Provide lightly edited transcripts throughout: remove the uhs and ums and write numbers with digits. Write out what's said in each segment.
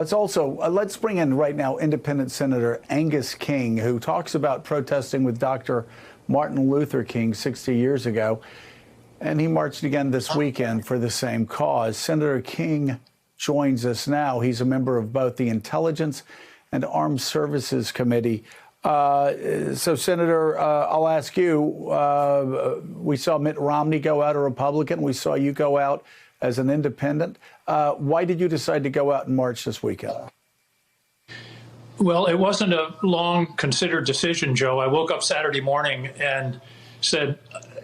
Let's bring in right now Independent Senator Angus King, who talks about protesting with Dr. Martin Luther King 60 years ago. And he marched again this weekend for the same cause. Senator King joins us now. He's a member of both the Intelligence and Armed Services Committee. So, Senator, I'll ask you, we saw Mitt Romney go out a Republican. We saw you go out as an independent. Why did you decide to go out and march this weekend? Well, it wasn't a long considered decision, Joe. I woke up Saturday morning and said,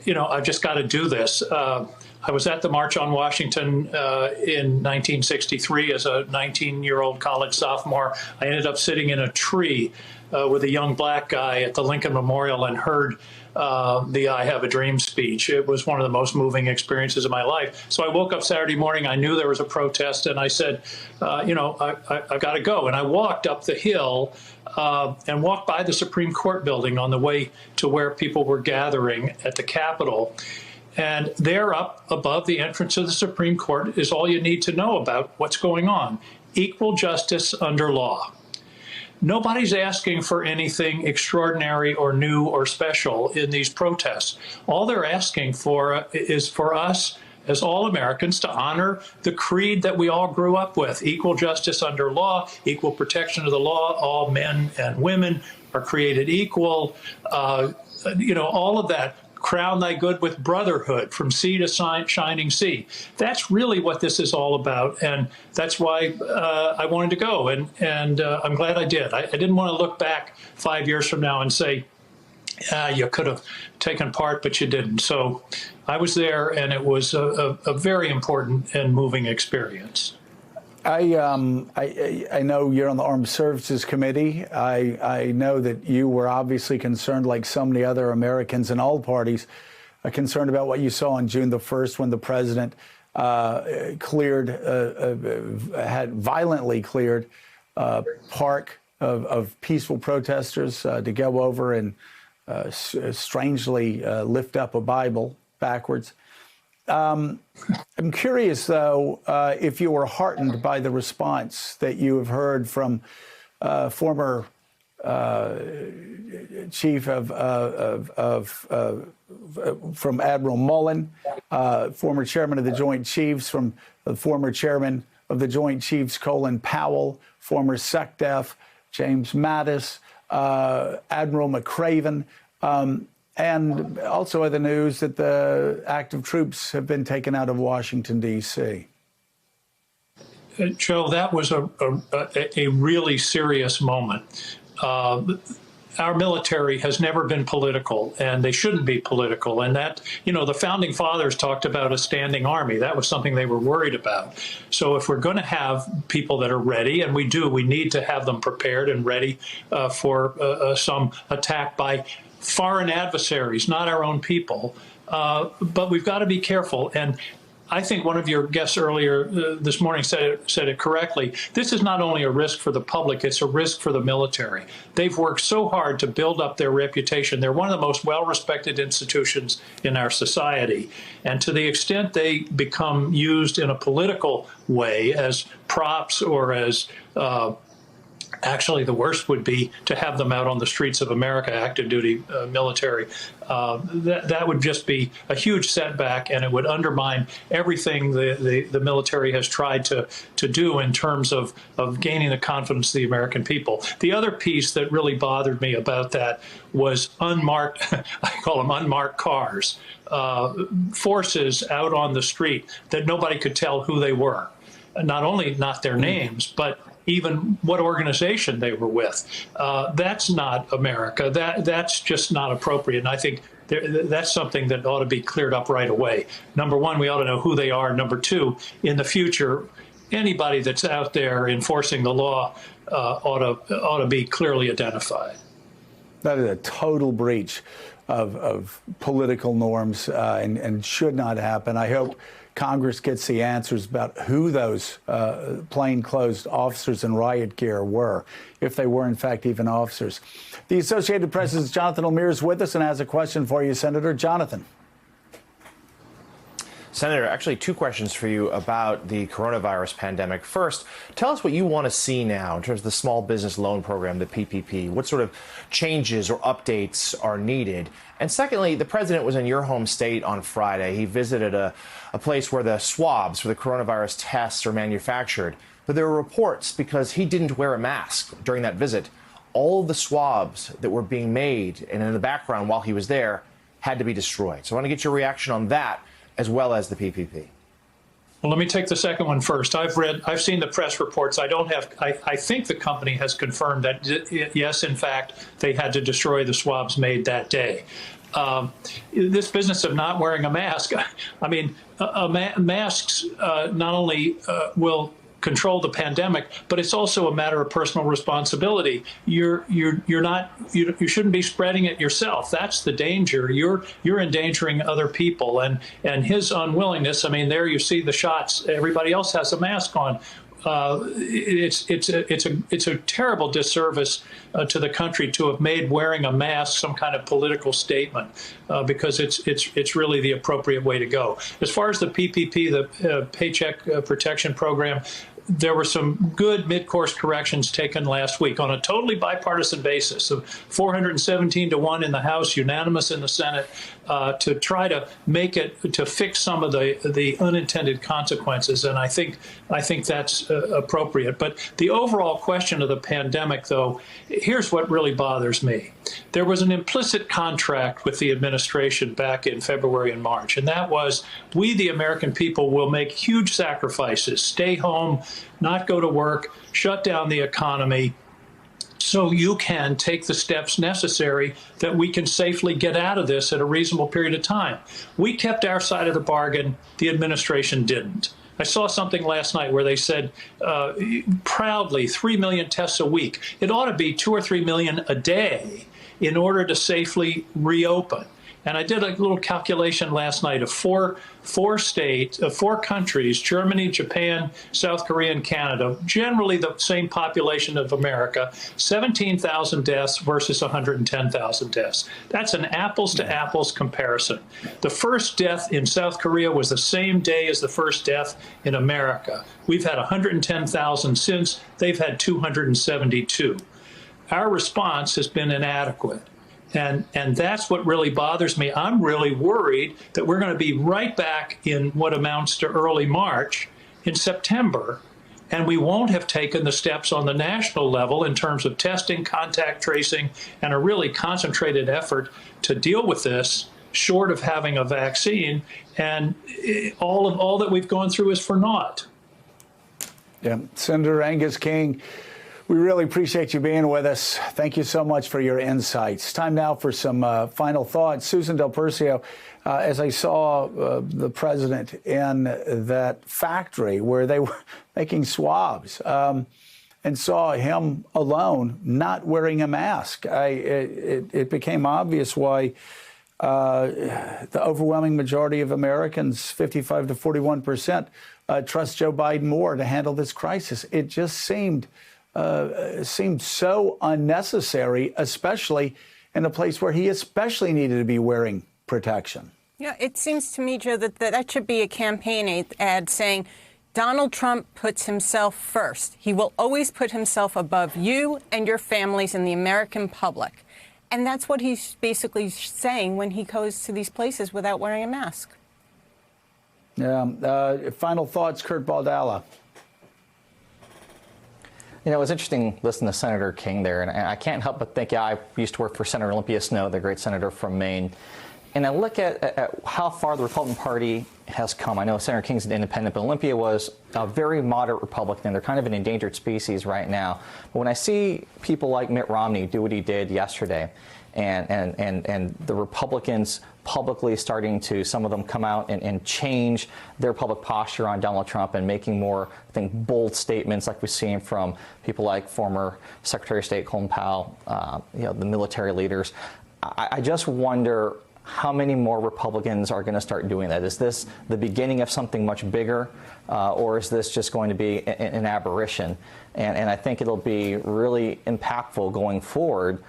I've just got to do this. I was at the March on Washington in 1963 as a 19-year-old college sophomore. I ended up sitting in a tree with a young black guy at the Lincoln Memorial and heard the I Have a Dream speech. It was one of the most moving experiences of my life. So I woke up Saturday morning, I knew there was a protest, and I said, I've got to go. And I walked up the hill and walked by the Supreme Court building on the way to where people were gathering at the Capitol. And there up above the entrance of the Supreme Court is all you need to know about what's going on. Equal justice under law. Nobody's asking for anything extraordinary or new or special in these protests. All they're asking for is for us as all Americans to honor the creed that we all grew up with. Equal justice under law, equal protection of the law, all men and women are created equal. All of that. Crown thy good with brotherhood from sea to shining sea. That's really what this is all about, and that's why I wanted to go, and I'm glad I did. I didn't want to look back 5 years from now and say, you could have taken part, but you didn't. So I was there, and it was a very important and moving experience. I know you're on the Armed Services Committee. I know that you were obviously concerned, like so many other Americans in all parties, concerned about what you saw on June the 1st when the president had violently cleared a park of peaceful protesters to go over and strangely lift up a Bible backwards. I'm curious, though, if you were heartened by the response that you have heard from former chief from Admiral Mullen, former chairman of the Joint Chiefs, from the former chairman of the Joint Chiefs, Colin Powell, former SecDef, James Mattis, Admiral McCraven. And also other news that the active troops have been taken out of Washington, D.C. Joe, that was a really serious moment. Our military has never been political, and they shouldn't be political. And that, the founding fathers talked about a standing army. That was something they were worried about. So if we're going to have people that are ready, and we need to have them prepared and ready for some attack by foreign adversaries, not our own people. But we've got to be careful. And I think one of your guests earlier this morning said it correctly. This is not only a risk for the public, it's a risk for the military. They've worked so hard to build up their reputation. They're one of the most well-respected institutions in our society. And to the extent they become used in a political way as props or as actually, the worst would be to have them out on the streets of America, active duty military. That would just be a huge setback, and it would undermine everything the military has tried to do in terms of gaining the confidence of the American people. The other piece that really bothered me about that was unmarked, I call them unmarked cars, forces out on the street that nobody could tell who they were. Not only not their names, but even what organization they were with. That's not America. That's just not appropriate. And I think that's something that ought to be cleared up right away. Number one, we ought to know who they are. Number two, in the future, anybody that's out there enforcing the law ought to be clearly identified. That is a total breach of political norms and should not happen. I hope Congress gets the answers about who those plainclothes officers in riot gear were, if they were, in fact, even officers. The Associated Press's Jonathan Lemire is with us and has a question for you, Senator. Jonathan. Senator, actually, two questions for you about the coronavirus pandemic. First, tell us what you want to see now in terms of the small business loan program, the PPP. What sort of changes or updates are needed? And secondly, the president was in your home state on Friday. He visited a place where the swabs for the coronavirus tests are manufactured. But there were reports, because he didn't wear a mask during that visit, all of the swabs that were being made and in the background while he was there had to be destroyed. So I want to get your reaction on that, as well as the PPP. Well, let me take the second one first. I've seen the press reports. I think the company has confirmed that, yes, in fact, they had to destroy the swabs made that day. This business of not wearing a mask, I mean, masks not only will control the pandemic, but it's also a matter of personal responsibility. You shouldn't be spreading it yourself. That's the danger. You're endangering other people, and his unwillingness. I mean, there you see the shots. Everybody else has a mask on. It's a terrible disservice to the country to have made wearing a mask some kind of political statement, because it's really the appropriate way to go. As far as the PPP, the Paycheck Protection Program, there were some good mid-course corrections taken last week on a totally bipartisan basis of 417 to 1 in the House, unanimous in the Senate, to try to make it, to fix some of the unintended consequences. And I think that's appropriate. But the overall question of the pandemic, though, here's what really bothers me. There was an implicit contract with the administration back in February and March, and that was, we, the American people, will make huge sacrifices, stay home, not go to work, shut down the economy, so you can take the steps necessary that we can safely get out of this at a reasonable period of time. We kept our side of the bargain. The administration didn't. I saw something last night where they said proudly 3 million tests a week. It ought to be 2 or 3 million a day in order to safely reopen. And I did a little calculation last night of four countries, Germany, Japan, South Korea, and Canada, generally the same population of America, 17,000 deaths versus 110,000 deaths. That's an apples to apples comparison. The first death in South Korea was the same day as the first death in America. We've had 110,000 since. They've had 272. Our response has been inadequate. And that's what really bothers me. I'm really worried that we're going to be right back in what amounts to early March in September, and we won't have taken the steps on the national level in terms of testing, contact tracing, and a really concentrated effort to deal with this, short of having a vaccine. And all that we've gone through is for naught. Yeah, Senator Angus King, we really appreciate you being with us. Thank you so much for your insights. Time now for some final thoughts. Susan Del Percio, as I saw the president in that factory where they were making swabs and saw him alone not wearing a mask, it became obvious why the overwhelming majority of Americans, 55 to 41%, trust Joe Biden more to handle this crisis. It just seemed so unnecessary, especially in a place where he especially needed to be wearing protection. Yeah, it seems to me, Joe, that should be a campaign ad saying Donald Trump puts himself first. He will always put himself above you and your families and the American public. And that's what he's basically saying when he goes to these places without wearing a mask. Yeah. Final thoughts, Kurt Baldala. You know, it was interesting listening to Senator King there, and I can't help but think, I used to work for Senator Olympia Snowe, the great senator from Maine, and I look at how far the Republican Party has come. I know Senator King's an independent, but Olympia was a very moderate Republican. They're kind of an endangered species right now. But when I see people like Mitt Romney do what he did yesterday, and the Republicans publicly starting to, some of them come out and change their public posture on Donald Trump and making more, I think, bold statements like we've seen from people like former Secretary of State Colin Powell, the military leaders. I just wonder how many more Republicans are going to start doing that. Is this the beginning of something much bigger, or is this just going to be an aberration? And I think it'll be really impactful going forward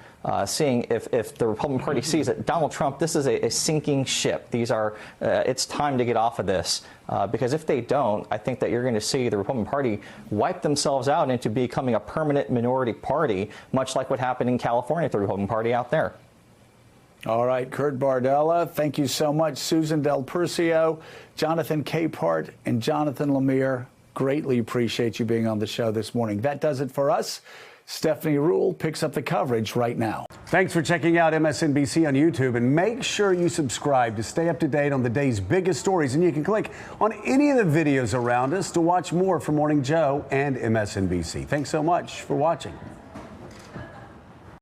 seeing if the Republican Party sees that Donald Trump, this is a sinking ship. These are, it's time to get off of this. Because if they don't, I think that you're going to see the Republican Party wipe themselves out into becoming a permanent minority party, much like what happened in California with the Republican Party out there. All right, Kurt Bardella, thank you so much. Susan Del Percio, Jonathan Capehart, and Jonathan Lemire, greatly appreciate you being on the show this morning. That does it for us. Stephanie Ruhle picks up the coverage right now. Thanks for checking out MSNBC on YouTube, and make sure you subscribe to stay up to date on the day's biggest stories. And you can click on any of the videos around us to watch more from Morning Joe and MSNBC. Thanks so much for watching.